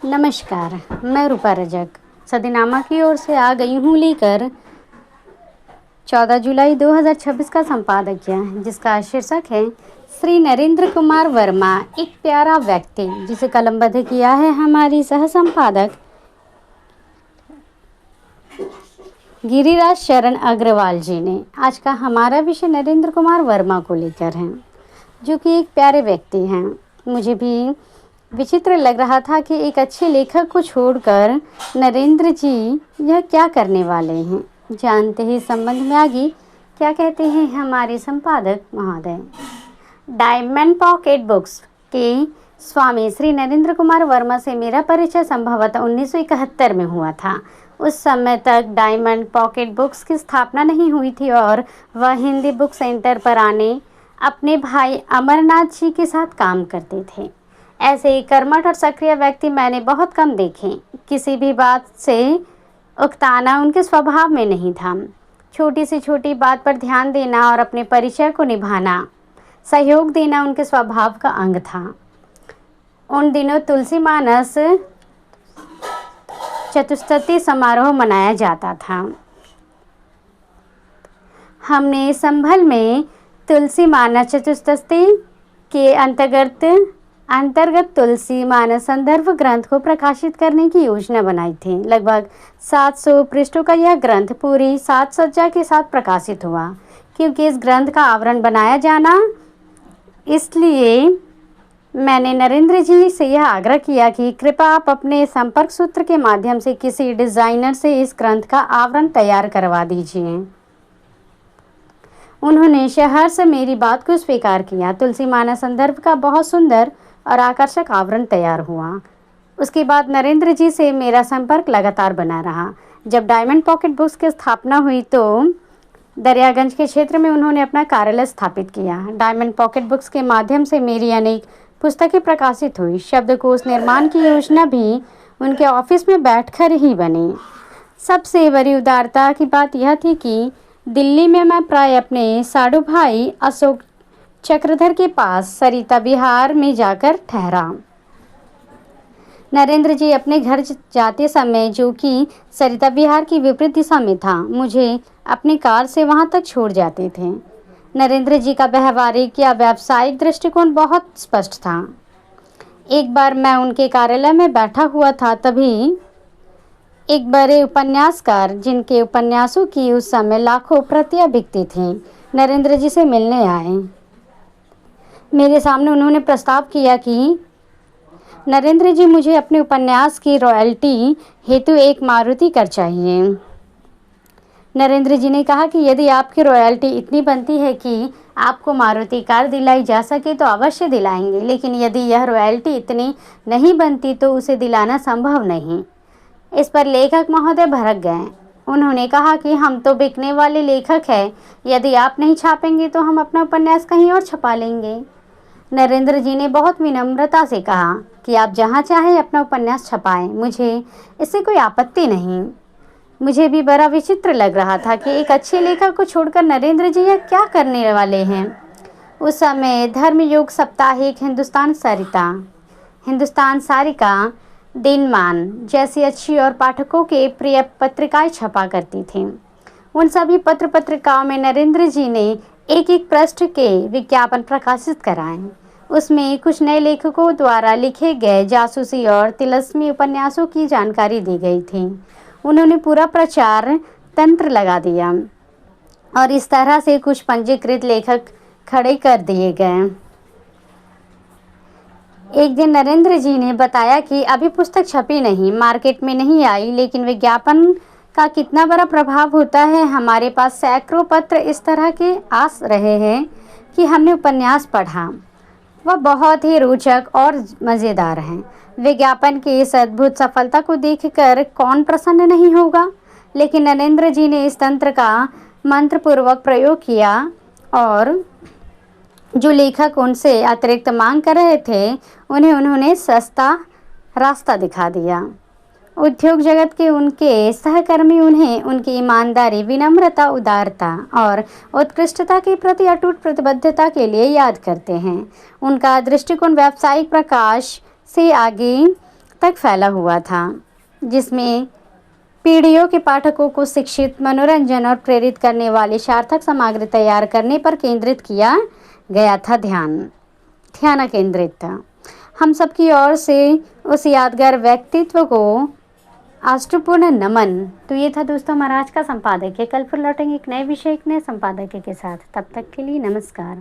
नमस्कार, मैं रूपा रजक सदीनामा की ओर से आ गई हूँ लेकर 14 जुलाई 2026 का संपादकीय, जिसका शीर्षक है श्री नरेंद्र कुमार वर्मा, एक प्यारा व्यक्ति, जिसे कलमबद्ध किया है हमारी सह संपादक गिरिराज शरण अग्रवाल जी ने। आज का हमारा विषय नरेंद्र कुमार वर्मा को लेकर है, जो कि एक प्यारे व्यक्ति हैं। मुझे भी विचित्र लग रहा था कि एक अच्छे लेखक को छोड़कर नरेंद्र जी यह क्या करने वाले हैं। जानते ही संबंध में आगे क्या कहते हैं हमारे संपादक महोदय। डायमंड पॉकेट बुक्स के स्वामी श्री नरेंद्र कुमार वर्मा से मेरा परिचय संभवतः 1971 में हुआ था। उस समय तक डायमंड पॉकेट बुक्स की स्थापना नहीं हुई थी और वह हिंदी बुक सेंटर पर आने अपने भाई अमरनाथ जी के साथ काम करते थे। ऐसे कर्मठ और सक्रिय व्यक्ति मैंने बहुत कम देखे। किसी भी बात से उकताना उनके स्वभाव में नहीं था। छोटी से छोटी बात पर ध्यान देना और अपने परिचय को निभाना, सहयोग देना उनके स्वभाव का अंग था। उन दिनों तुलसी मानस चतुष्पदी समारोह मनाया जाता था। हमने संभल में तुलसी मानस चतुष्पदी के अंतर्गत तुलसी मानस संदर्भ ग्रंथ को प्रकाशित करने की योजना बनाई थी। लगभग 700 पृष्ठों का यह ग्रंथ पूरी साज सज्जा के साथ प्रकाशित हुआ। क्योंकि इस ग्रंथ का आवरण बनाया जाना, इसलिए मैंने नरेंद्र जी से यह आग्रह किया कि कृपया आप अपने संपर्क सूत्र के माध्यम से किसी डिज़ाइनर से इस ग्रंथ का आवरण तैयार करवा दीजिए। उन्होंने सहर्ष मेरी बात को स्वीकार किया। तुलसी मानस संदर्भ का बहुत सुंदर और आकर्षक आवरण तैयार हुआ। उसके बाद नरेंद्र जी से मेरा संपर्क लगातार बना रहा। जब डायमंड पॉकेट बुक्स की स्थापना हुई तो दरियागंज के क्षेत्र में उन्होंने अपना कार्यालय स्थापित किया। डायमंड पॉकेट बुक्स के माध्यम से मेरी अनेक पुस्तकें प्रकाशित हुई। शब्दकोश निर्माण की योजना भी उनके ऑफिस में बैठकर ही बनी। सबसे बड़ी उदारता की बात यह थी कि दिल्ली में मैं प्राय अपने साडू भाई अशोक चक्रधर के पास सरिता विहार में जाकर ठहरा। नरेंद्र जी अपने घर जाते समय, जो कि सरिता विहार की विपरीत दिशा में था, मुझे अपनी कार से वहां तक छोड़ जाते थे। नरेंद्र जी का व्यवहारिक या व्यावसायिक दृष्टिकोण बहुत स्पष्ट था। एक बार मैं उनके कार्यालय में बैठा हुआ था, तभी एक बड़े उपन्यासकार, जिनके उपन्यासों की उस समय लाखों प्रतियां बिकती थीं, नरेंद्र जी से मिलने आए। मेरे सामने उन्होंने प्रस्ताव किया कि नरेंद्र जी, मुझे अपने उपन्यास की रॉयल्टी हेतु एक मारुति कार चाहिए। नरेंद्र जी ने कहा कि यदि आपकी रॉयल्टी इतनी बनती है कि आपको मारुति कार दिलाई जा सके तो अवश्य दिलाएंगे, लेकिन यदि यह रॉयल्टी इतनी नहीं बनती तो उसे दिलाना संभव नहीं। इस पर लेखक महोदय भड़क गए। उन्होंने कहा कि हम तो बिकने वाले लेखक हैं, यदि आप नहीं छापेंगे तो हम अपना उपन्यास कहीं और छपा लेंगे। नरेंद्र जी ने बहुत विनम्रता से कहा कि आप जहां चाहें अपना उपन्यास छपाएं, मुझे इससे कोई आपत्ति नहीं। मुझे भी बड़ा विचित्र लग रहा था कि एक अच्छे लेखक को छोड़कर नरेंद्र जी यह क्या करने वाले हैं। उस समय धर्मयुग साप्ताहिक, हिंदुस्तान सारिका, दिनमान जैसी अच्छी और पाठकों के प्रिय पत्रिकाएं छपा करती थीं। उन सभी पत्र पत्रिकाओं में नरेंद्र जी ने एक एक पृष्ठ के विज्ञापन प्रकाशित कराए। उसमें कुछ नए लेखकों द्वारा लिखे गए जासूसी और तिलस्मी उपन्यासों की जानकारी दी गई थी। उन्होंने पूरा प्रचार तंत्र लगा दिया और इस तरह से कुछ पंजीकृत लेखक खड़े कर दिए गए। एक दिन नरेंद्र जी ने बताया कि अभी पुस्तक छपी नहीं, मार्केट में नहीं आई, लेकिन विज्ञापन का कितना बड़ा प्रभाव होता है। हमारे पास सैकड़ों पत्र इस तरह के आ रहे हैं कि हमने उपन्यास पढ़ा, वह बहुत ही रोचक और मज़ेदार है। विज्ञापन की इस अद्भुत सफलता को देखकर कौन प्रसन्न नहीं होगा। लेकिन नरेंद्र जी ने इस तंत्र का मंत्रपूर्वक प्रयोग किया और जो लेखक उनसे अतिरिक्त मांग कर रहे थे, उन्होंने सस्ता रास्ता दिखा दिया। उद्योग जगत के उनके सहकर्मी उन्हें उनकी ईमानदारी, विनम्रता, उदारता और उत्कृष्टता के प्रति अटूट प्रतिबद्धता के लिए याद करते हैं। उनका दृष्टिकोण व्यावसायिक प्रकाश से आगे तक फैला हुआ था, जिसमें पीढ़ियों के पाठकों को शिक्षित, मनोरंजन और प्रेरित करने वाली सार्थक सामग्री तैयार करने पर केंद्रित किया गया था। ध्यान केंद्रित था। हम सबकी ओर से उस यादगार व्यक्तित्व को आष्टपूर्ण नमन। तो ये था दोस्तों हमारा आज का संपादकीय। कल फिर लौटेंगे एक नए विषय, एक नए संपादकीय के साथ। तब तक के लिए नमस्कार।